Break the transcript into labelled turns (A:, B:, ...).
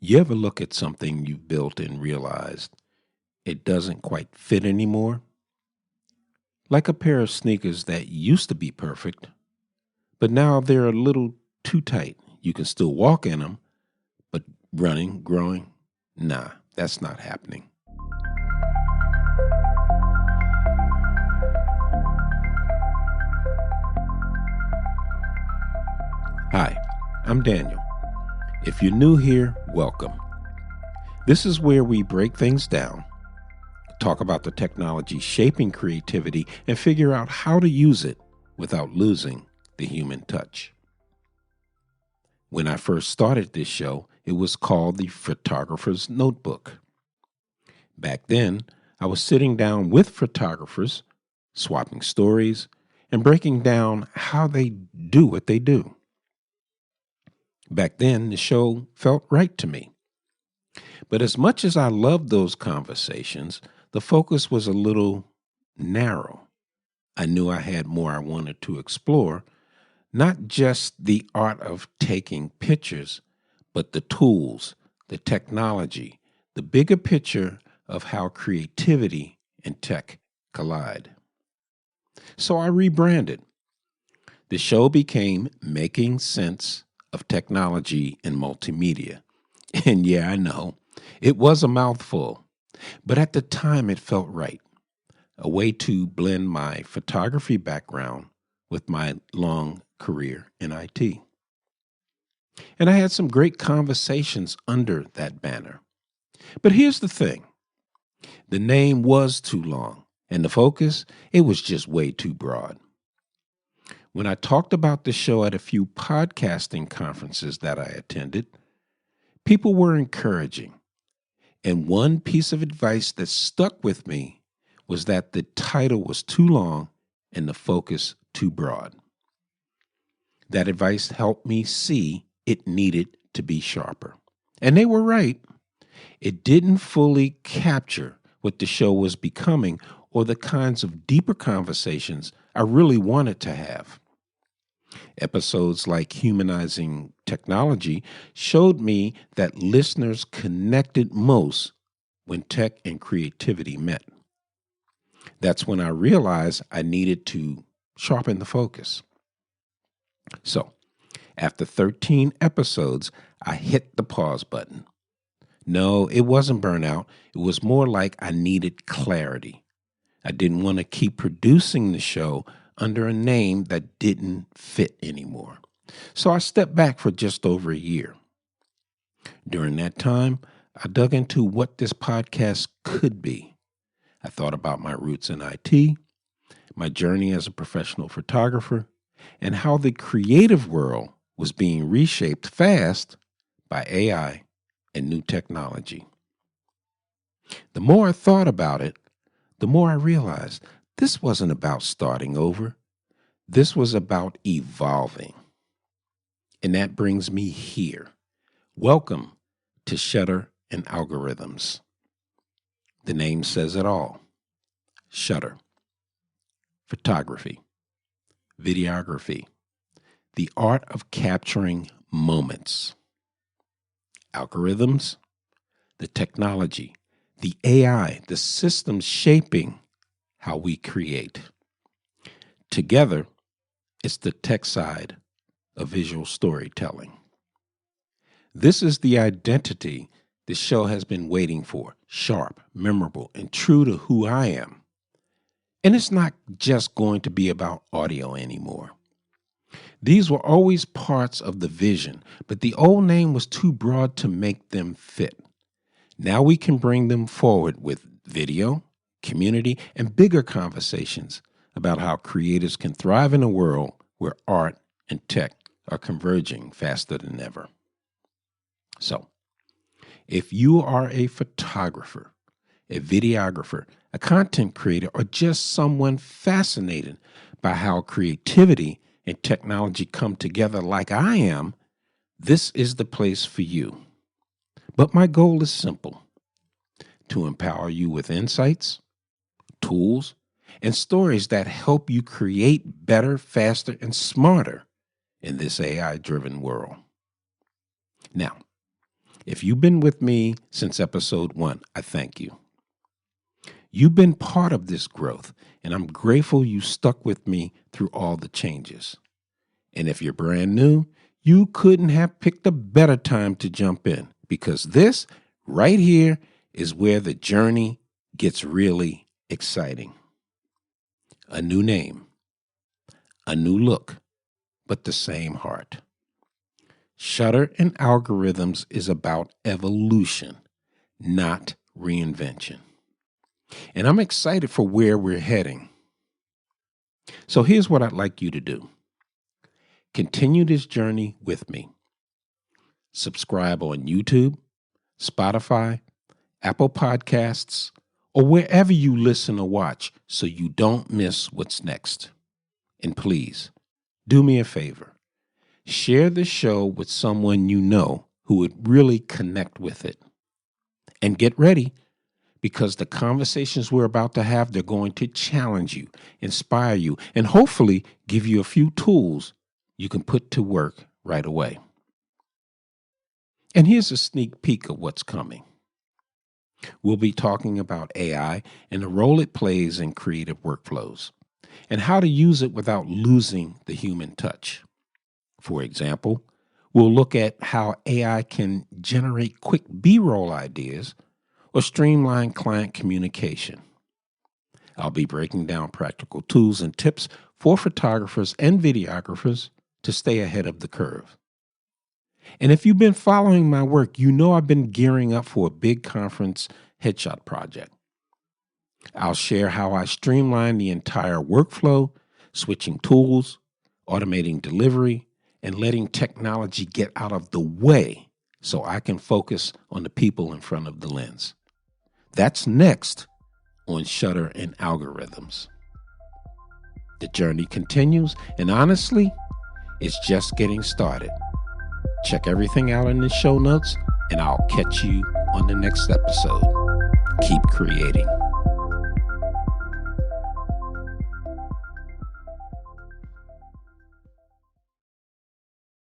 A: You ever look at something you've built and realized it doesn't quite fit anymore? Like a pair of sneakers that used to be perfect, but now they're a little too tight. You can still walk in them, but running, growing, nah, that's not happening. Hi, I'm Daniel. If you're new here, welcome. This is where we break things down, talk about the technology shaping creativity, and figure out how to use it without losing the human touch. When I first started this show, it was called the Photographer's Notebook. Back then, I was sitting down with photographers, swapping stories, and breaking down how they do what they do. Back then, the show felt right to me. But as much as I loved those conversations, the focus was a little narrow. I knew I had more I wanted to explore, not just the art of taking pictures, but the tools, the technology, the bigger picture of how creativity and tech collide. So I rebranded. The show became Making Sense of Technology and Multimedia. And yeah, I know, it was a mouthful, but at the time it felt right. A way to blend my photography background with my long career in IT. And I had some great conversations under that banner. But here's the thing. The name was too long, and the focus, it was just way too broad. When I talked about the show at a few podcasting conferences that I attended, people were encouraging. And one piece of advice that stuck with me was that the title was too long and the focus too broad. That advice helped me see it needed to be sharper. And they were right. It didn't fully capture what the show was becoming or the kinds of deeper conversations I really wanted to have. Episodes like Humanizing Technology showed me that listeners connected most when tech and creativity met. That's when I realized I needed to sharpen the focus. So, after 13 episodes, I hit the pause button. No, it wasn't burnout. It was more like I needed clarity. I didn't want to keep producing the show under a name that didn't fit anymore. So I stepped back for just over a year. During that time, I dug into what this podcast could be. I thought about my roots in IT, my journey as a professional photographer, and how the creative world was being reshaped fast by AI and new technology. The more I thought about it, the more I realized this wasn't about starting over. This was about evolving. And that brings me here. Welcome to Shutter and Algorithms. The name says it all. Shutter. Photography. Videography. The art of capturing moments. Algorithms. The technology. The AI. The systems shaping how we create. Together, it's the tech side of visual storytelling. This is the identity the show has been waiting for, sharp, memorable, and true to who I am. And it's not just going to be about audio anymore. These were always parts of the vision, but the old name was too broad to make them fit. Now we can bring them forward with video, community, and bigger conversations about how creators can thrive in a world where art and tech are converging faster than ever. So, if you are a photographer, a videographer, a content creator, or just someone fascinated by how creativity and technology come together like I am, this is the place for you. But my goal is simple: to empower you with insights, tools, and stories that help you create better, faster, and smarter in this AI-driven world. Now, If you've been with me since episode 1, I thank you. You've been part of this growth, and I'm grateful you stuck with me through all the changes. And if you're brand new, you couldn't have picked a better time to jump in, because this right here is where the journey gets really exciting. A new name, a new look, but the same heart. Shutter and Algorithms is about evolution, not reinvention. And I'm excited for where we're heading. So here's what I'd like you to do. Continue this journey with me. Subscribe on YouTube, Spotify, Apple Podcasts, or wherever you listen or watch so you don't miss what's next. And please, do me a favor. Share the show with someone you know who would really connect with it. And get ready, because the conversations we're about to have, they're going to challenge you, inspire you, and hopefully give you a few tools you can put to work right away. And here's a sneak peek of what's coming. We'll be talking about AI and the role it plays in creative workflows, and how to use it without losing the human touch. For example, we'll look at how AI can generate quick B-roll ideas or streamline client communication. I'll be breaking down practical tools and tips for photographers and videographers to stay ahead of the curve. And if you've been following my work, you know I've been gearing up for a big conference headshot project. I'll share how I streamline the entire workflow, switching tools, automating delivery, and letting technology get out of the way so I can focus on the people in front of the lens. That's next on Shutter and Algorithms. The journey continues, and honestly, it's just getting started. Check everything out in the show notes, and I'll catch you on the next episode. Keep creating.